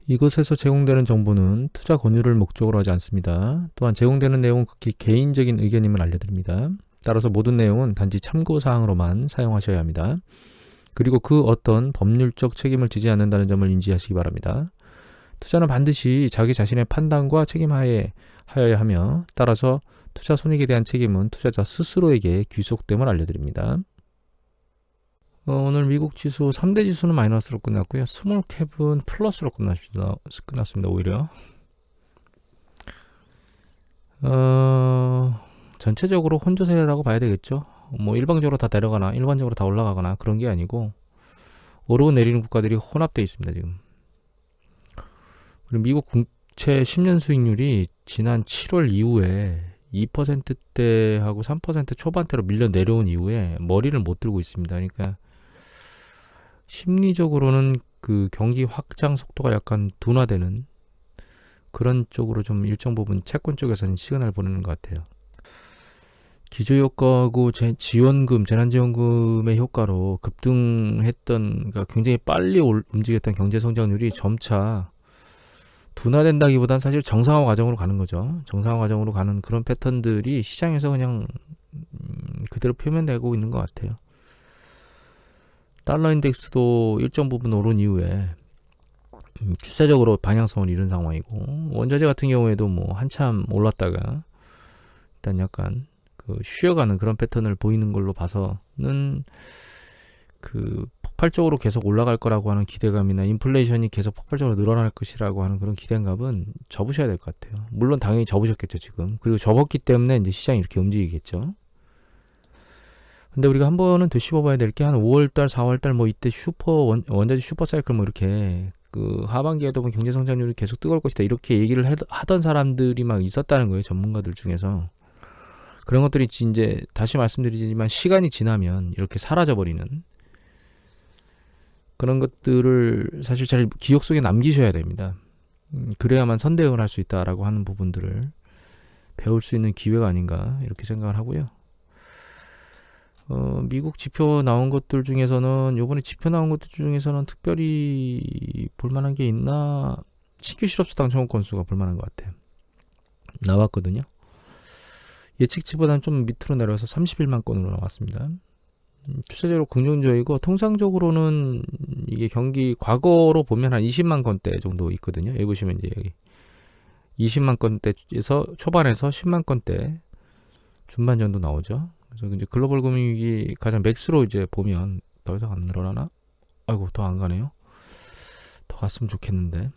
이곳에서 제공되는 정보는 투자 권유를 목적으로 하지 않습니다. 또한 제공되는 내용은 극히 개인적인 의견임을 알려드립니다. 따라서 모든 내용은 단지 참고사항으로만 사용하셔야 합니다. 그리고 그 어떤 법률적 책임을 지지 않는다는 점을 인지하시기 바랍니다. 투자는 반드시 자기 자신의 판단과 책임하에 하여야 하며, 따라서 투자 손익에 대한 책임은 투자자 스스로에게 귀속됨을 알려드립니다. 오늘 미국 지수 3대 지수는 마이너스로 끝났고요. 스몰캡은 플러스로 끝났습니다. 오히려 전체적으로 혼조세라고 봐야 되겠죠. 뭐 일방적으로 다 내려가나 일반적으로 다 올라가거나 그런 게 아니고 오르고 내리는 국가들이 혼합되어 있습니다. 지금. 그리고 미국 국채 10년 수익률이 지난 7월 이후에 2%대하고 3% 초반대로 밀려 내려온 이후에 머리를 못 들고 있습니다. 그러니까 심리적으로는 그 경기 확장 속도가 약간 둔화되는 그런 쪽으로 좀 일정 부분 채권 쪽에서는 시그널을 보내는 것 같아요. 기저효과하고 지원금, 재난지원금의 효과로 급등했던, 그러니까 굉장히 빨리 움직였던 경제 성장률이 점차 둔화된다기보단 사실 정상화 과정으로 가는 거죠. 정상화 과정으로 가는 그런 패턴들이 시장에서 그냥 그대로 표면되고 있는 것 같아요. 달러 인덱스도 일정 부분 오른 이후에 추세적으로 방향성을 잃은 상황이고, 원자재 같은 경우에도 뭐 한참 올랐다가 일단 약간 그 쉬어가는 그런 패턴을 보이는 걸로 봐서는 그 폭발적으로 계속 올라갈 거라고 하는 기대감이나 인플레이션이 계속 폭발적으로 늘어날 것이라고 하는 그런 기대감은 접으셔야 될 것 같아요. 물론 당연히 접으셨겠죠 지금. 그리고 접었기 때문에 이제 시장이 이렇게 움직이겠죠. 근데 우리가 한 번은 되씹어봐야 될 게 한 5월달, 4월달 뭐 이때 원자재 슈퍼 사이클 뭐 이렇게 그 하반기에도 보면 경제 성장률이 계속 뜨거울 것이다 이렇게 얘기를 하던 사람들이 막 있었다는 거예요. 전문가들 중에서. 그런 것들이 이제 다시 말씀드리지만 시간이 지나면 이렇게 사라져버리는 그런 것들을 사실 잘 기억 속에 남기셔야 됩니다. 그래야만 선대응을 할 수 있다라고 하는 부분들을 배울 수 있는 기회가 아닌가 이렇게 생각을 하고요. 미국 지표 나온 것들 중에서는 요번에 지표 나온 것들 중에서는 특별히 볼만한 게 있나? 신규 실업수당 청구 건수가 볼만한 것 같아요. 나왔거든요. 예측치보다는 좀 밑으로 내려와서 31만 건으로 나왔습니다. 추세적으로 긍정적이고, 통상적으로는 이게 경기 과거로 보면 한 20만 건대 정도 있거든요. 여기 보시면 이제 여기 20만 건대에서 초반에서 10만 건대 중반 정도 나오죠. 그래서 이제 글로벌 금융위기 가장 맥스로 이제 보면 더 이상 안 늘어나나? 아이고, 더 안 가네요. 더 갔으면 좋겠는데.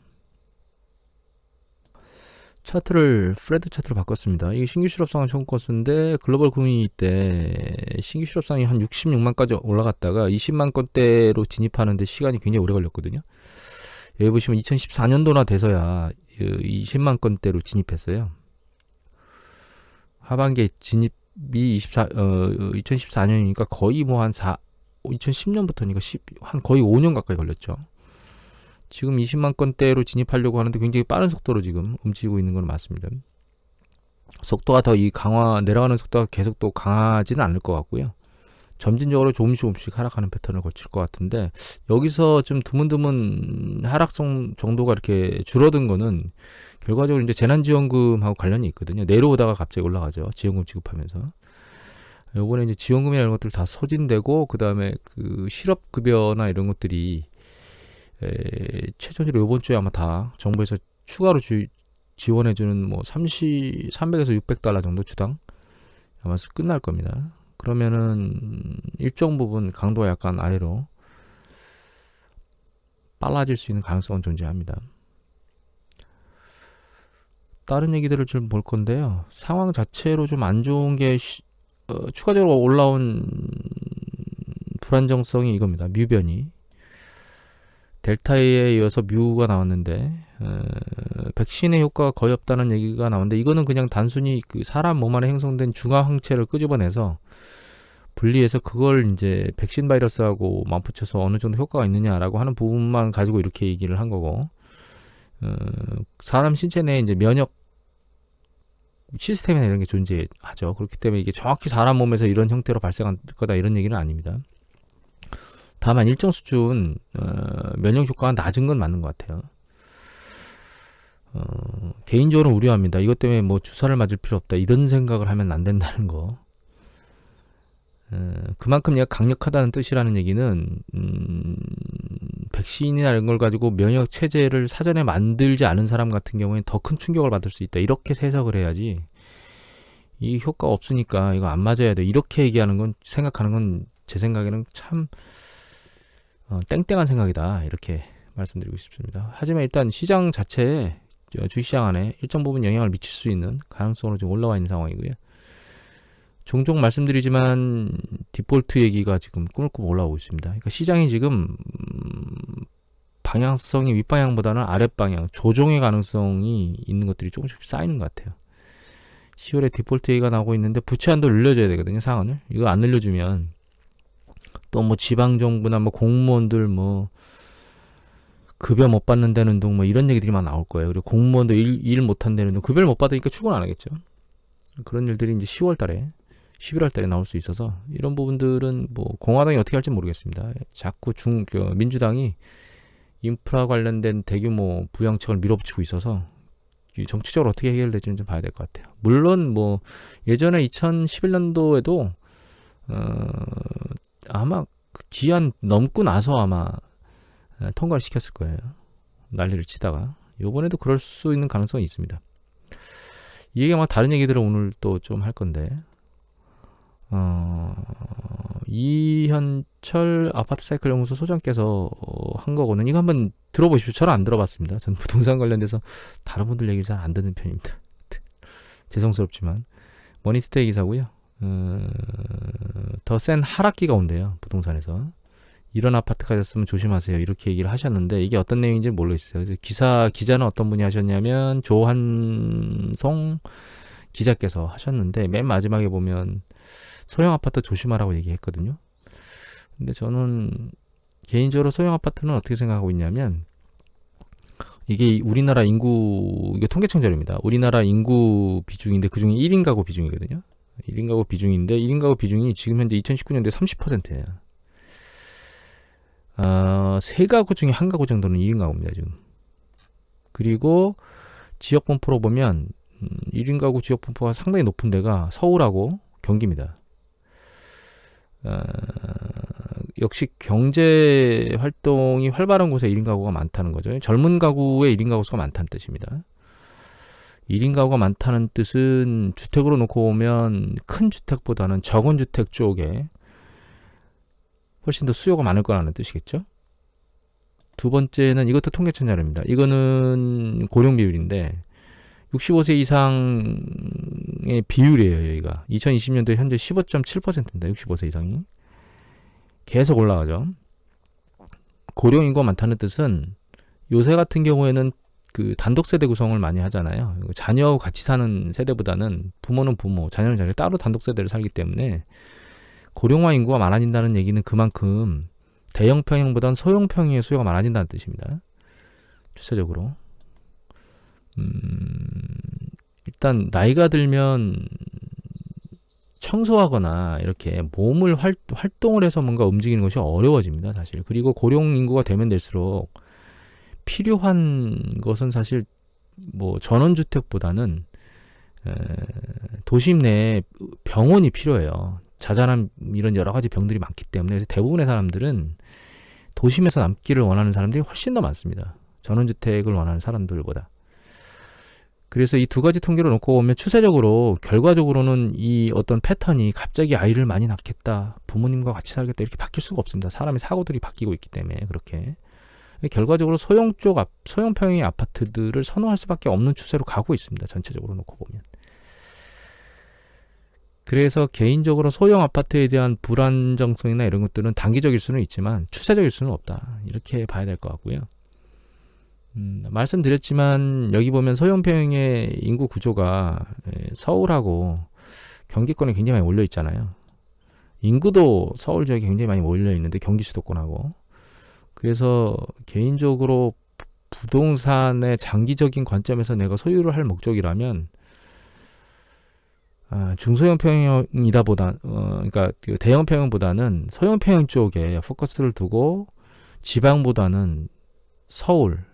차트를 프레드 차트로 바꿨습니다. 이게 신규 실업상황 청구 건수인데 글로벌 금융위기 때 신규 실업상황이 한 66만까지 올라갔다가 20만 건대로 진입하는데 시간이 굉장히 오래 걸렸거든요. 여기 보시면 2014년도나 돼서야 20만 건대로 진입했어요. 하반기에 진입이 2014년이니까 거의 뭐 한 2010년부터니까 한 거의 5년 가까이 걸렸죠. 지금 20만 건대로 진입하려고 하는데 굉장히 빠른 속도로 지금 움직이고 있는 건 맞습니다. 속도가 더 내려가는 속도가 계속 또 강하지는 않을 것 같고요. 점진적으로 조금씩 하락하는 패턴을 거칠 것 같은데, 여기서 좀 드문드문 하락성 정도가 이렇게 줄어든 거는 결과적으로 이제 재난지원금하고 관련이 있거든요. 내려오다가 갑자기 올라가죠. 지원금 지급하면서. 요번에 이제 지원금이나 이런 것들 다 소진되고, 그 다음에 그 실업급여나 이런 것들이 최종적으로 이번 주에 아마 다 정부에서 추가로 지원해주는 뭐 300에서 600달러 정도 주당 아마 끝날 겁니다. 그러면은 일정 부분 강도가 약간 아래로 빨라질 수 있는 가능성은 존재합니다. 다른 얘기들을 좀 볼 건데요. 상황 자체로 좀 안 좋은 게 추가적으로 올라온 불안정성이 이겁니다. 뮤변이. 델타에 이어서 뮤가 나왔는데 백신의 효과가 거의 없다는 얘기가 나오는데, 이거는 그냥 단순히 그 사람 몸 안에 형성된 중화 항체를 끄집어내서 분리해서 그걸 이제 백신 바이러스하고 맞붙여서 어느 정도 효과가 있느냐라고 하는 부분만 가지고 이렇게 얘기를 한 거고, 사람 신체 내에 이제 면역 시스템이나 이런 게 존재하죠. 그렇기 때문에 이게 정확히 사람 몸에서 이런 형태로 발생할 거다 이런 얘기는 아닙니다. 다만 일정 수준 면역 효과가 낮은 건 맞는 것 같아요. 개인적으로 우려합니다. 이것 때문에 뭐 주사를 맞을 필요 없다 이런 생각을 하면 안 된다는 거. 그만큼 얘가 강력하다는 뜻이라는 얘기는 백신이나 이런 걸 가지고 면역 체제를 사전에 만들지 않은 사람 같은 경우에는 더 큰 충격을 받을 수 있다 이렇게 해석을 해야지, 이 효과가 없으니까 이거 안 맞아야 돼 이렇게 얘기하는 건, 생각하는 건 제 생각에는 참 땡땡한 생각이다 이렇게 말씀드리고 싶습니다. 하지만 일단 시장 자체에, 주식시장 안에 일정 부분 영향을 미칠 수 있는 가능성으로 좀 올라와 있는 상황이고요. 종종 말씀드리지만 디폴트 얘기가 지금 꾸물꾸물 올라오고 있습니다. 그러니까 시장이 지금 방향성이 윗방향보다는 아랫방향 조정의 가능성이 있는 것들이 조금씩 쌓이는 것 같아요. 10월에 디폴트 얘기가 나오고 있는데 부채 한도 늘려줘야 되거든요, 상한을. 이거 안 늘려주면 또 뭐 지방정부나 뭐 공무원들 뭐 급여 못 받는다는 둥 뭐 이런 얘기들이 막 나올 거예요. 그리고 공무원도 일 못한다는 둥, 급여를 못 받으니까 출근 안 하겠죠. 그런 일들이 이제 10월 달에 11월 달에 나올 수 있어서 이런 부분들은 뭐 공화당이 어떻게 할지 모르겠습니다. 자꾸 민주당이 인프라 관련된 대규모 부양책을 밀어붙이고 있어서 정치적으로 어떻게 해결될지는 좀 봐야 될 것 같아요. 물론 뭐 예전에 2011년도에도 아마 기한 넘고 나서 아마 통과를 시켰을 거예요. 난리를 치다가. 요번에도 그럴 수 있는 가능성이 있습니다. 이 얘기가 막 다른 얘기들을 오늘 또 좀 할 건데, 이현철 아파트 사이클 연구소 소장께서 한 거거든요. 이거 한번 들어보십시오. 저는 안 들어봤습니다. 전 부동산 관련돼서 다른 분들 얘기를 잘 안 듣는 편입니다. 죄송스럽지만 머니스테이 기사고요. 더 센 하락기가 온대요, 부동산에서. 이런 아파트 가졌으면 조심하세요 이렇게 얘기를 하셨는데, 이게 어떤 내용인지 모르겠어요. 기자는 어떤 분이 하셨냐면 조한송 기자께서 하셨는데, 맨 마지막에 보면 소형 아파트 조심하라고 얘기했거든요. 근데 저는 개인적으로 소형 아파트는 어떻게 생각하고 있냐면, 이게 우리나라 인구, 이게 통계청 자료입니다. 우리나라 인구 비중인데 그중에 1인 가구 비중이거든요. 1인 가구 비중인데 1인 가구 비중이 지금 현재 2019년도에 30%예요. 세 가구 중에 한 가구 정도는 1인 가구입니다, 지금. 그리고 지역 분포로 보면 1인 가구 지역 분포가 상당히 높은 데가 서울하고 경기입니다. 역시 경제 활동이 활발한 곳에 1인 가구가 많다는 거죠. 젊은 가구에 1인 가구 수가 많다는 뜻입니다. 1인 가구가 많다는 뜻은 주택으로 놓고 보면 큰 주택보다는 적은 주택 쪽에 훨씬 더 수요가 많을 거라는 뜻이겠죠. 두 번째는 이것도 통계청 자료입니다. 이거는 고령 비율인데 65세 이상의 비율이에요. 여기가 2020년도에 현재 15.7%입니다. 65세 이상이 계속 올라가죠. 고령 인구가 많다는 뜻은 요새 같은 경우에는 그 단독 세대 구성을 많이 하잖아요. 자녀하고 같이 사는 세대보다는 부모는 부모, 자녀는 자녀 따로 단독 세대를 살기 때문에 고령화 인구가 많아진다는 얘기는 그만큼 대형 평형보다는 소형 평형의 수요가 많아진다는 뜻입니다. 추세적으로. 일단 나이가 들면 청소하거나 이렇게 몸을 활동을 해서 뭔가 움직이는 것이 어려워집니다, 사실. 그리고 고령 인구가 되면 될수록 필요한 것은 사실 뭐 전원주택보다는 도심 내에 병원이 필요해요. 자잘한 이런 여러 가지 병들이 많기 때문에 대부분의 사람들은 도심에서 남기를 원하는 사람들이 훨씬 더 많습니다. 전원주택을 원하는 사람들보다. 그래서 이 두 가지 통계를 놓고 보면 추세적으로 결과적으로는 이 어떤 패턴이 갑자기 아이를 많이 낳겠다, 부모님과 같이 살겠다 이렇게 바뀔 수가 없습니다. 사람의 사고들이 바뀌고 있기 때문에. 그렇게 결과적으로 소형 평형의 아파트들을 선호할 수밖에 없는 추세로 가고 있습니다. 전체적으로 놓고 보면. 그래서 개인적으로 소형 아파트에 대한 불안정성이나 이런 것들은 단기적일 수는 있지만 추세적일 수는 없다, 이렇게 봐야 될 것 같고요. 말씀드렸지만 여기 보면 소형 평형의 인구 구조가 서울하고 경기권에 굉장히 많이 몰려 있잖아요. 인구도 서울 지역에 굉장히 많이 몰려 있는데 경기 수도권하고. 그래서 개인적으로 부동산의 장기적인 관점에서 내가 소유를 할 목적이라면 중소형 평형이다 보다 그러니까 그 대형 평형보다는 소형 평형 쪽에 포커스를 두고 지방보다는 서울,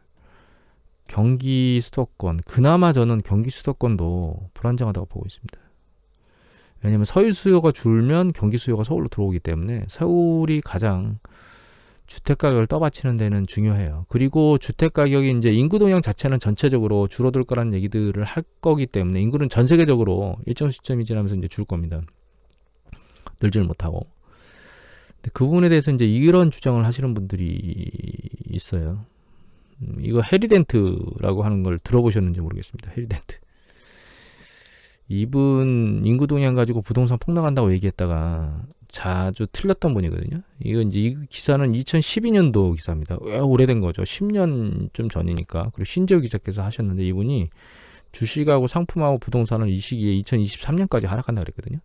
경기 수도권, 그나마 저는 경기 수도권도 불안정하다고 보고 있습니다. 왜냐면 서울 수요가 줄면 경기 수요가 서울로 들어오기 때문에 서울이 가장 주택 가격을 떠받치는 데는 중요해요. 그리고 주택 가격이 이제 인구 동향 자체는 전체적으로 줄어들 거라는 얘기들을 할 거기 때문에 인구는 전 세계적으로 일정 시점이 지나면서 이제 줄 겁니다. 늘지를 못하고. 근데 그 부분에 대해서 이제 이런 주장을 하시는 분들이 있어요. 이거 해리덴트라고 하는 걸 들어보셨는지 모르겠습니다. 해리덴트. 이분 인구 동향 가지고 부동산 폭락한다고 얘기했다가 자주 틀렸던 분이거든요. 이거 이제 이 기사는 2012년도 기사입니다. 왜 오래된 거죠? 10년 좀 전이니까. 그리고 신재호 기자께서 하셨는데 이분이 주식하고 상품하고 부동산을 이 시기에 2023년까지 하락한다 그랬거든요.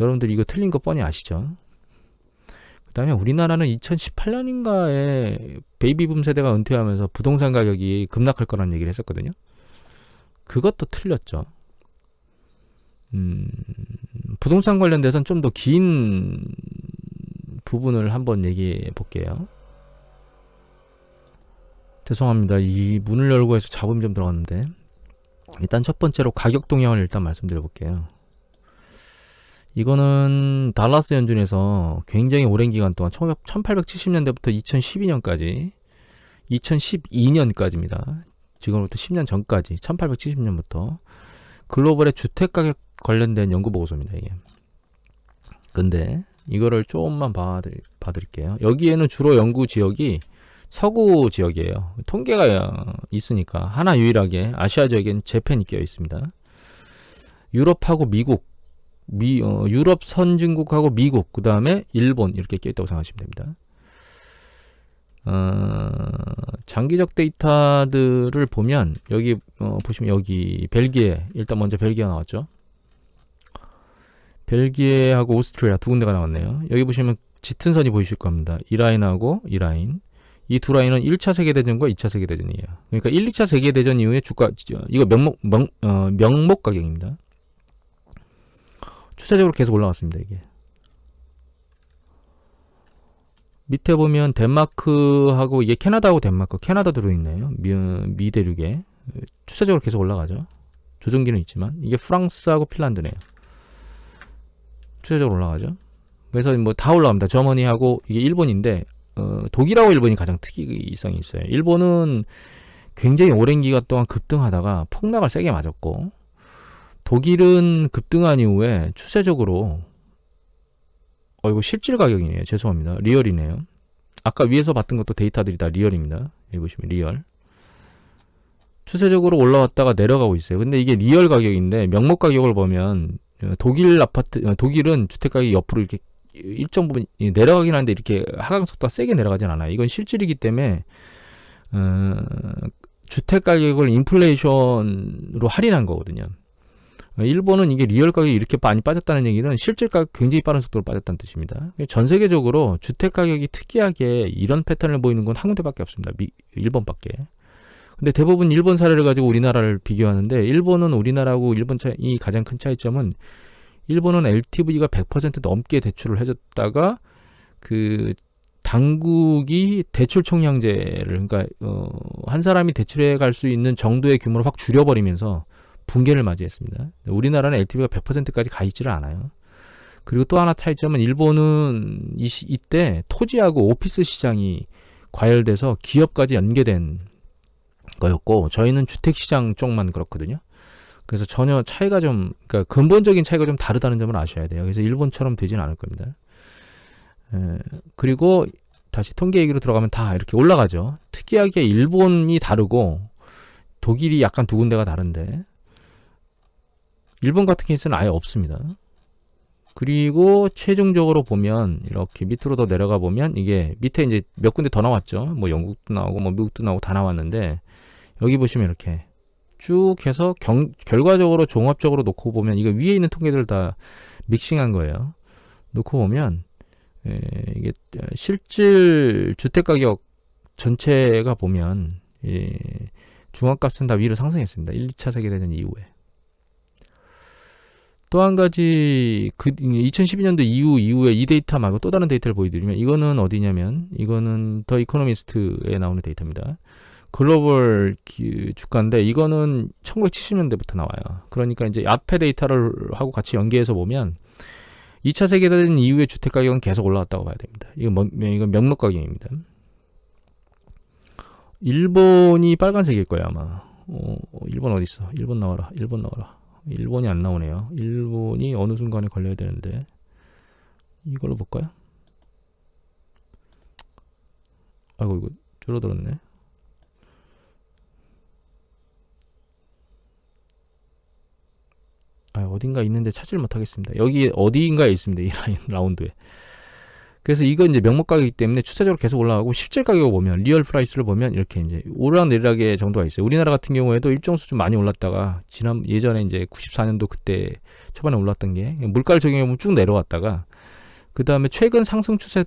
여러분들 이거 틀린 거 뻔히 아시죠? 그 다음에 우리나라는 2018년인가에 베이비붐 세대가 은퇴하면서 부동산 가격이 급락할 거라는 얘기를 했었거든요. 그것도 틀렸죠. 부동산 관련돼서는 좀 더 긴 부분을 한번 얘기해 볼게요. 죄송합니다. 이 문을 열고 해서 잡음이 좀 들어갔는데 일단 첫 번째로 가격 동향을 일단 말씀드려 볼게요. 이거는 달라스 연준에서 굉장히 오랜 기간 동안 1870년대부터 2012년까지 2012년까지입니다. 지금부터 10년 전까지 1870년부터 글로벌의 주택가격 관련된 연구보고서입니다. 이게. 근데 이거를 조금만 봐드릴게요. 여기에는 주로 연구 지역이 서구 지역이에요. 통계가 있으니까 하나 유일하게 아시아 지역엔 재팬이 끼어 있습니다. 유럽하고 미국, 유럽 선진국하고 미국, 그 다음에 일본 이렇게 끼어 있다고 생각하시면 됩니다. 장기적 데이터들을 보면 여기 보시면 여기 벨기에 일단 먼저 벨기에 나왔죠. 벨기에하고 오스트리아 두 군데가 나왔네요. 여기 보시면 짙은 선이 보이실 겁니다. 이 라인하고 이 라인. 이 두 라인은 1차 세계대전과 2차 세계대전이에요. 그러니까 1, 2차 세계대전 이후에 주가 이거 명목 가격입니다. 추세적으로 계속 올라갔습니다. 이게. 밑에 보면 덴마크하고 이게 캐나다하고 덴마크, 캐나다 들어있네요. 미 대륙에 추세적으로 계속 올라가죠. 조정기는 있지만 이게 프랑스하고 핀란드네요. 추세적으로 올라가죠. 그래서 뭐 다 올라갑니다. 저머니하고 이게 일본인데 독일하고 일본이 가장 특이성이 있어요. 일본은 굉장히 오랜 기간 동안 급등하다가 폭락을 세게 맞았고 독일은 급등한 이후에 추세적으로 이거 실질 가격이네요. 죄송합니다. 리얼이네요. 아까 위에서 봤던 것도 데이터들이 다 리얼입니다. 여기 보시면 리얼. 추세적으로 올라왔다가 내려가고 있어요. 근데 이게 리얼 가격인데 명목 가격을 보면 독일은 주택 가격이 옆으로 이렇게 일정 부분 내려가긴 하는데 이렇게 하강 속도가 세게 내려가진 않아요. 이건 실질이기 때문에 주택 가격을 인플레이션으로 할인한 거거든요. 일본은 이게 리얼 가격이 이렇게 많이 빠졌다는 얘기는 실질 가격 굉장히 빠른 속도로 빠졌다는 뜻입니다. 전 세계적으로 주택 가격이 특이하게 이런 패턴을 보이는 건 한 군데밖에 없습니다. 일본밖에. 근데 대부분 일본 사례를 가지고 우리나라를 비교하는데 일본은 우리나라하고 일본 차이 가장 큰 차이점은 일본은 LTV가 100% 넘게 대출을 해줬다가 그 당국이 대출 총량제를 그러니까 한 사람이 대출해 갈 수 있는 정도의 규모를 확 줄여버리면서 붕괴를 맞이했습니다. 우리나라는 LTV가 100%까지 가 있지를 않아요. 그리고 또 하나 차이점은 일본은 이때 토지하고 오피스 시장이 과열돼서 기업까지 연계된 거였고 저희는 주택시장 쪽만 그렇거든요. 그래서 전혀 차이가 그러니까 근본적인 차이가 좀 다르다는 점을 아셔야 돼요. 그래서 일본처럼 되지는 않을 겁니다. 그리고 다시 통계 얘기로 들어가면 다 이렇게 올라가죠. 특이하게 일본이 다르고 독일이 약간 두 군데가 다른데 일본 같은 케이스는 아예 없습니다. 그리고 최종적으로 보면 이렇게 밑으로 더 내려가 보면 이게 밑에 이제 몇 군데 더 나왔죠. 뭐 영국도 나오고 뭐 미국도 나오고 다 나왔는데 여기 보시면 이렇게 쭉 해서 결과적으로 종합적으로 놓고 보면 이거 위에 있는 통계들을 다 믹싱한 거예요. 놓고 보면 이게 실질 주택가격 전체가 보면 중앙값은 다 위로 상승했습니다. 1, 2차 세계대전 이후에. 또 한 가지 2012년도 이후에 이 데이터 말고 또 다른 데이터를 보여드리면 이거는 어디냐면 이거는 더 이코노미스트에 나오는 데이터입니다. 글로벌 주가인데 이거는 1970년대부터 나와요. 그러니까 이제 앞에 데이터를 하고 같이 연계해서 보면 2차 세계대전 이후에 주택 가격은 계속 올라왔다고 봐야 됩니다. 이건 명목 가격입니다. 일본이 빨간색일 거야 아마. 일본 어디 있어? 일본 나와라. 일본이 안 나오네요. 일본이 어느 순간에 걸려야 되는데 이걸로 볼까요? 아이고 이거 줄어들었네. 어딘가 있는데 찾지를 못하겠습니다. 여기 어디인가에 있습니다. 이 라인 라운드에. 그래서 이건 이제 명목 가격이기 때문에 추세적으로 계속 올라가고 실제 가격을 보면 리얼 프라이스를 보면 이렇게 이제 오르락내리락의 정도가 있어요. 우리나라 같은 경우에도 일정 수준 많이 올랐다가 예전에 이제 94년도 그때 초반에 올랐던 게 물가를 적용해 보면 쭉 내려왔다가 그 다음에 최근 상승 추세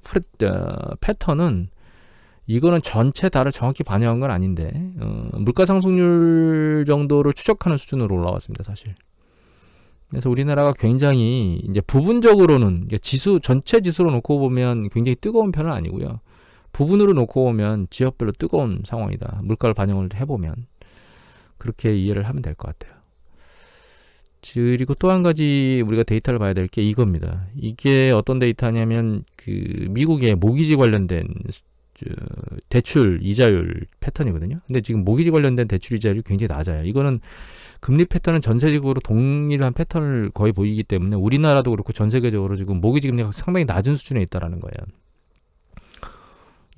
패턴은 이거는 전체 다를 정확히 반영한 건 아닌데 물가 상승률 정도를 추적하는 수준으로 올라왔습니다. 사실. 그래서 우리나라가 굉장히 이제 부분적으로는 전체 지수로 놓고 보면 굉장히 뜨거운 편은 아니고요. 부분으로 놓고 보면 지역별로 뜨거운 상황이다. 물가를 반영을 해보면 그렇게 이해를 하면 될 것 같아요. 그리고 또 한 가지 우리가 데이터를 봐야 될 게 이겁니다. 이게 어떤 데이터냐면 그 미국의 모기지 관련된 대출 이자율 패턴이거든요. 근데 지금 모기지 관련된 대출 이자율이 굉장히 낮아요. 이거는 금리 패턴은 전 세계적으로 동일한 패턴을 거의 보이기 때문에 우리나라도 그렇고 전 세계적으로 지금 모기지 금리가 상당히 낮은 수준에 있다라는 거예요.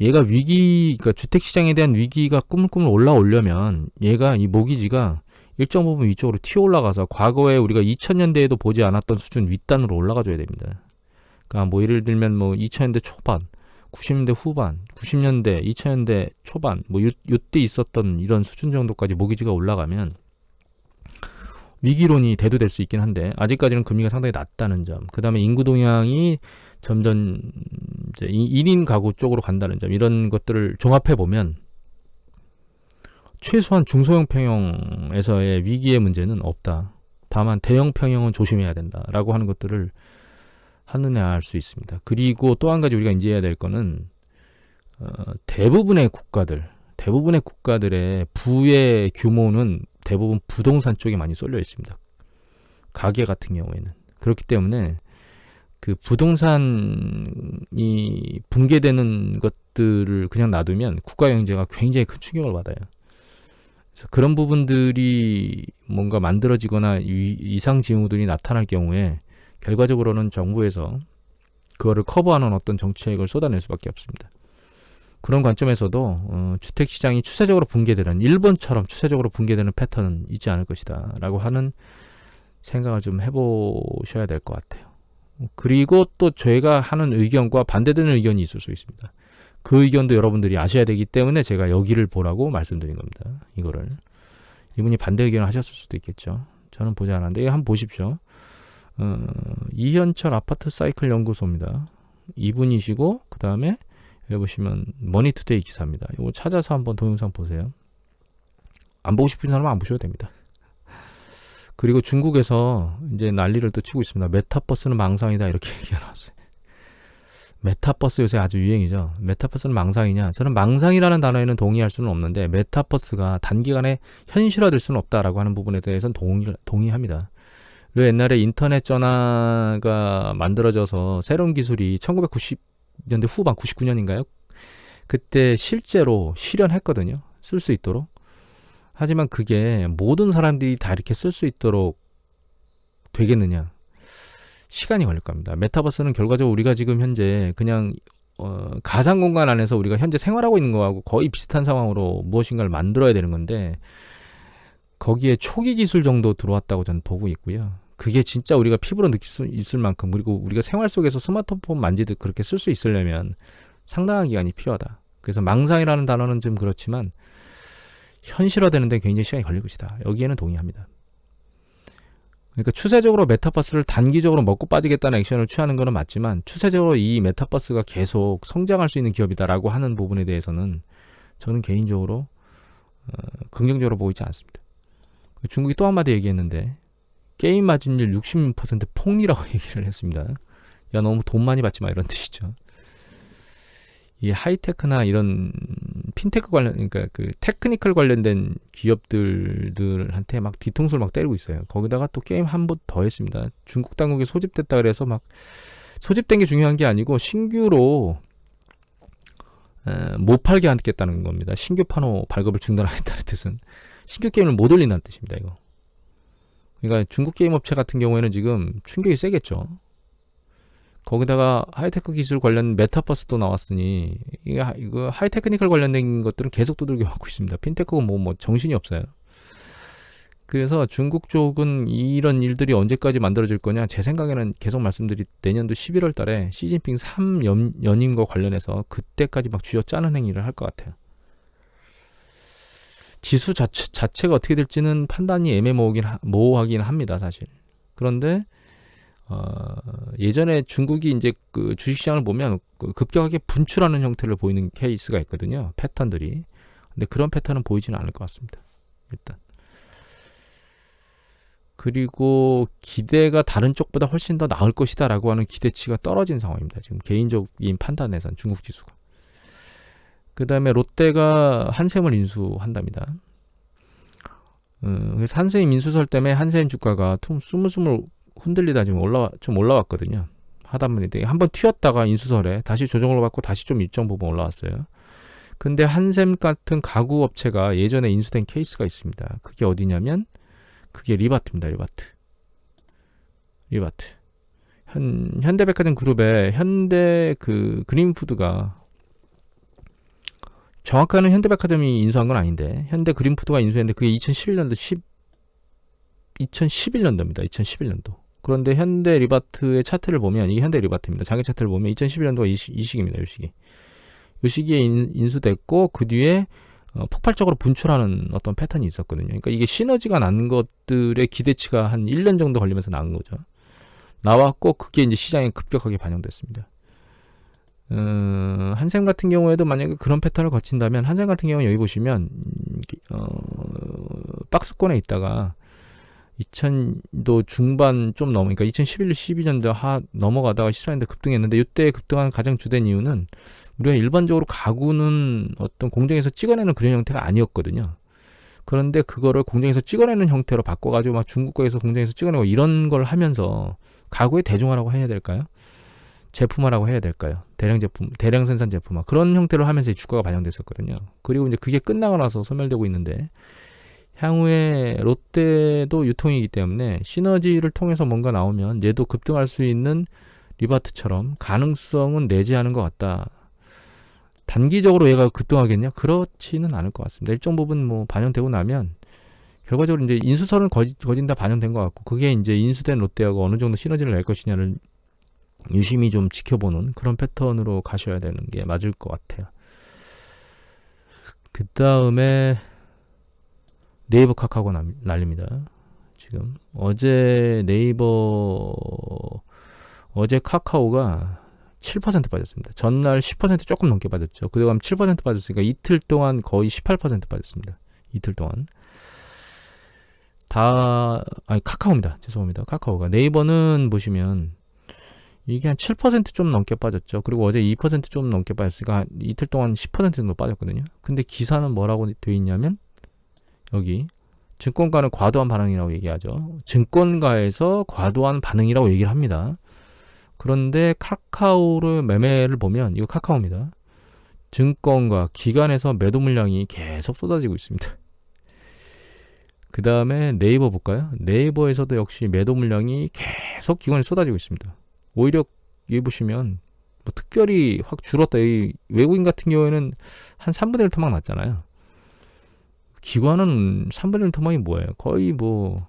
얘가 그러니까 주택시장에 대한 위기가 꾸물꾸물 올라오려면 얘가 이 모기지가 일정 부분 위쪽으로 튀어 올라가서 과거에 우리가 2000년대에도 보지 않았던 수준 윗단으로 올라가줘야 됩니다. 그러니까 뭐 예를 들면 뭐 2000년대 초반, 90년대 후반, 90년대, 2000년대 초반 요때 있었던 이런 수준 정도까지 모기지가 올라가면 위기론이 대두될 수 있긴 한데 아직까지는 금리가 상당히 낮다는 점, 그 다음에 인구 동향이 점점 이제 1인 가구 쪽으로 간다는 점, 이런 것들을 종합해 보면 최소한 중소형 평형에서의 위기의 문제는 없다. 다만 대형 평형은 조심해야 된다라고 하는 것들을 한눈에 알 수 있습니다. 그리고 또 한 가지 우리가 인지해야 될 거는 대부분의 국가들의 부의 규모는 대부분 부동산 쪽에 많이 쏠려 있습니다. 가계 같은 경우에는. 그렇기 때문에 그 부동산이 붕괴되는 것들을 그냥 놔두면 국가 경제가 굉장히 큰 충격을 받아요. 그래서 그런 부분들이 뭔가 만들어지거나 이상 징후들이 나타날 경우에 결과적으로는 정부에서 그거를 커버하는 어떤 정책을 쏟아낼 수밖에 없습니다. 그런 관점에서도 주택시장이 추세적으로 붕괴되는, 일본처럼 추세적으로 붕괴되는 패턴은 있지 않을 것이다 라고 하는 생각을 좀 해보셔야 될 것 같아요. 그리고 또 제가 하는 의견과 반대되는 의견이 있을 수 있습니다. 그 의견도 여러분들이 아셔야 되기 때문에 제가 여기를 보라고 말씀드린 겁니다. 이분이 반대 의견을 하셨을 수도 있겠죠. 저는 보지 않았는데 이거 한번 보십시오. 이현철 아파트 사이클 연구소입니다. 이분이시고 그 다음에 여기 보시면 머니투데이 기사입니다. 이거 찾아서 한번 동영상 보세요. 안 보고 싶은 사람은 안 보셔도 됩니다. 그리고 중국에서 이제 난리를 또 치고 있습니다. 메타버스는 망상이다 이렇게 얘기가 나왔어요. 메타버스 요새 아주 유행이죠. 메타버스는 망상이냐? 저는 망상이라는 단어에는 동의할 수는 없는데 메타버스가 단기간에 현실화될 수는 없다라고 하는 부분에 대해서는 동의합니다. 그리고 옛날에 인터넷 전화가 만들어져서 새로운 기술이 1990년대 후반 99년인가요? 그때 실제로 실현했거든요. 쓸 수 있도록. 하지만 그게 모든 사람들이 다 이렇게 쓸 수 있도록 되겠느냐? 시간이 걸릴 겁니다. 메타버스는 결과적으로 우리가 지금 현재 그냥 가상 공간 안에서 우리가 현재 생활하고 있는 거하고 거의 비슷한 상황으로 무엇인가를 만들어야 되는 건데 거기에 초기 기술 정도 들어왔다고 저는 보고 있고요. 그게 진짜 우리가 피부로 느낄 수 있을 만큼, 그리고 우리가 생활 속에서 스마트폰 만지듯 그렇게 쓸 수 있으려면 상당한 기간이 필요하다. 그래서 망상이라는 단어는 좀 그렇지만 현실화되는 데 굉장히 시간이 걸릴 것이다. 여기에는 동의합니다. 그러니까 추세적으로 메타버스를 단기적으로 먹고 빠지겠다는 액션을 취하는 것은 맞지만 추세적으로 이 메타버스가 계속 성장할 수 있는 기업이다라고 하는 부분에 대해서는 저는 개인적으로 긍정적으로 보이지 않습니다. 중국이 또 한마디 얘기했는데 게임 마진율 60% 폭리라고 얘기를 했습니다. 야 너무 돈 많이 받지 마 이런 뜻이죠. 이 하이테크나 이런 핀테크 관련, 그러니까 그 테크니컬 관련된 기업들한테 막 뒤통수를 막 때리고 있어요. 거기다가 또 게임 한 번 더 했습니다. 중국 당국에 소집됐다 그래서 막 소집된 게 중요한 게 아니고 신규로 못 팔게 하겠다는 겁니다. 신규 판호 발급을 중단하겠다는 뜻은 신규 게임을 못 올린다는 뜻입니다. 이거. 그러니까 중국 게임 업체 같은 경우에는 지금 충격이 세겠죠. 거기다가 하이테크 기술 관련 메타버스도 나왔으니 이거 하이테크니컬 관련된 것들은 계속 두들겨 맞고 있습니다. 핀테크가 뭐 정신이 없어요. 그래서 중국 쪽은 이런 일들이 언제까지 만들어질 거냐, 제 생각에는 계속 말씀드린 내년도 11월 달에 시진핑 3연임과 관련해서 그때까지 막 쥐어짜는 행위를 할 것 같아요. 지수 자체가 어떻게 될지는 판단이 애매모호하긴 합니다, 사실. 그런데 예전에 중국이 이제 그 주식시장을 보면 급격하게 분출하는 형태를 보이는 케이스가 있거든요. 패턴들이. 근데 그런 패턴은 보이지는 않을 것 같습니다. 일단. 그리고 기대가 다른 쪽보다 훨씬 더 나을 것이다 라고 하는 기대치가 떨어진 상황입니다. 지금 개인적인 판단에선 중국 지수가. 그 다음에 롯데가 한샘을 인수한답니다. 그래서 한샘 인수설 때문에 한샘 주가가 스물스물 흔들리다 지금 올라왔거든요. 하다 보니 한번 튀었다가 인수설에 다시 조정을 받고 다시 좀 일정 부분 올라왔어요. 근데 한샘 같은 가구 업체가 예전에 인수된 케이스가 있습니다. 그게 어디냐면 그게 리바트입니다. 리바트. 현대백화점 그룹의 현대 그 그린푸드가, 정확한 현대백화점이 인수한 건 아닌데 현대 그린푸드가 인수했는데 그게 2011년도입니다. 2011년도. 그런데 현대 리바트의 차트를 보면, 이게 현대 리바트입니다. 장애 차트를 보면 2011년도가 이 시기입니다. 이 시기에 인수됐고 그 뒤에 폭발적으로 분출하는 어떤 패턴이 있었거든요. 그러니까 이게 시너지가 난 것들의 기대치가 한 1년 정도 걸리면서 나온 거죠. 나왔고 그게 이제 시장에 급격하게 반영됐습니다. 한샘 같은 경우에도 만약에 그런 패턴을 거친다면, 한샘 같은 경우는 여기 보시면 박스권에 있다가 2000도 중반 좀 넘으니까 2011, 12년도 넘어가다가 14년도 급등했는데, 이때 급등한 가장 주된 이유는 우리가 일반적으로 가구는 어떤 공장에서 찍어내는 그런 형태가 아니었거든요. 그런데 그거를 공장에서 찍어내는 형태로 바꿔가지고 막 중국 거에서 공장에서 찍어내고 이런 걸 하면서 가구의 대중화라고 해야 될까요? 제품화라고 해야 될까요? 대량 생산 제품화, 그런 형태로 하면서 주가가 반영됐었거든요. 그리고 이제 그게 끝나고 나서 소멸되고 있는데, 향후에 롯데도 유통이기 때문에 시너지를 통해서 뭔가 나오면 얘도 급등할 수 있는 리바트처럼 가능성은 내재하는 것 같다. 단기적으로 얘가 급등하겠냐? 그렇지는 않을 것 같습니다. 일정 부분 뭐 반영되고 나면 결과적으로 이제 인수설은 거진 다 반영된 것 같고, 그게 이제 인수된 롯데하고 어느 정도 시너지를 낼 것이냐를 유심히 좀 지켜보는 그런 패턴으로 가셔야 되는 게 맞을 것 같아요. 그 다음에 네이버 카카오가 난립니다. 지금 어제 카카오가 7% 빠졌습니다. 전날 10% 조금 넘게 빠졌죠. 그동안 7% 빠졌으니까 이틀 동안 거의 18% 빠졌습니다. 이틀 동안. 카카오입니다. 죄송합니다. 카카오가. 네이버는 보시면 이게 한 7% 좀 넘게 빠졌죠. 그리고 어제 2% 좀 넘게 빠졌으니까 이틀 동안 10% 정도 빠졌거든요. 근데 기사는 뭐라고 되어 있냐면, 여기 증권가는 과도한 반응이라고 얘기하죠. 증권가에서 과도한 반응이라고 얘기를 합니다. 그런데 카카오를 매매를 보면, 이거 카카오입니다. 증권가, 기관에서 매도 물량이 계속 쏟아지고 있습니다. 그 다음에 네이버 볼까요? 네이버에서도 역시 매도 물량이 계속 기관에 쏟아지고 있습니다. 오히려 여기 보시면 뭐 특별히 확 줄었다. 이 외국인 같은 경우에는 한 3분의 1 토막 났잖아요. 기관은 3분의 1 토막이 뭐예요? 거의 뭐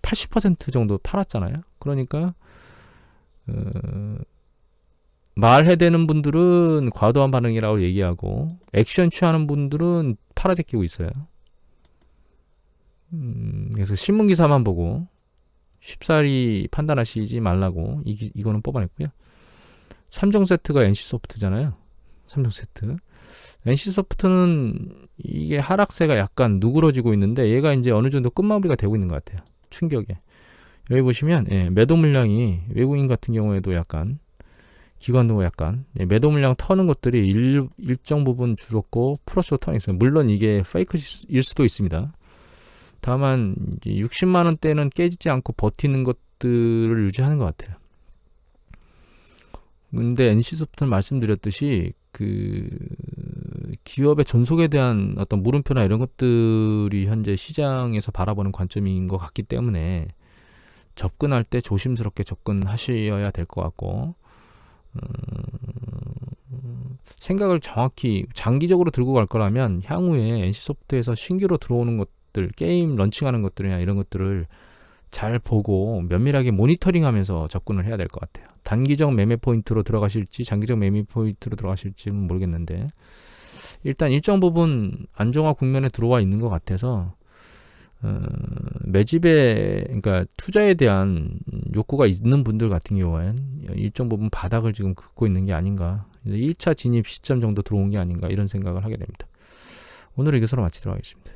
80% 정도 팔았잖아요. 그러니까 말해대는 분들은 과도한 반응이라고 얘기하고, 액션 취하는 분들은 팔아제끼고 있어요. 그래서 신문기사만 보고 쉽사리 판단하시지 말라고 이거는 뽑아냈고요. 3종 세트가 NC소프트잖아요. 3종 세트. NC소프트는 이게 하락세가 약간 누그러지고 있는데, 얘가 이제 어느 정도 끝마무리가 되고 있는 것 같아요. 충격에. 여기 보시면 매도 물량이 외국인 같은 경우에도 약간 기관도 약간 매도 물량 터는 것들이 일정 부분 줄었고 플러스로 터는 있어요. 물론 이게 페이크일 수도 있습니다. 다만 이제 60만 원대는 깨지지 않고 버티는 것들을 유지하는 것 같아요. 근데 NC소프트는 말씀드렸듯이 그 기업의 존속에 대한 어떤 물음표나 이런 것들이 현재 시장에서 바라보는 관점인 것 같기 때문에 접근할 때 조심스럽게 접근하셔야 될 것 같고, 생각을 정확히 장기적으로 들고 갈 거라면 향후에 NC소프트에서 신규로 들어오는 것들, 게임 런칭하는 것들이나 이런 것들을 잘 보고 면밀하게 모니터링하면서 접근을 해야 될 것 같아요. 단기적 매매 포인트로 들어가실지 장기적 매매 포인트로 들어가실지는 모르겠는데, 일단 일정 부분 안정화 국면에 들어와 있는 것 같아서 매집에, 그러니까 투자에 대한 욕구가 있는 분들 같은 경우엔 일정 부분 바닥을 지금 긋고 있는 게 아닌가, 1차 진입 시점 정도 들어온 게 아닌가, 이런 생각을 하게 됩니다. 오늘은 이것으로 마치도록 하겠습니다.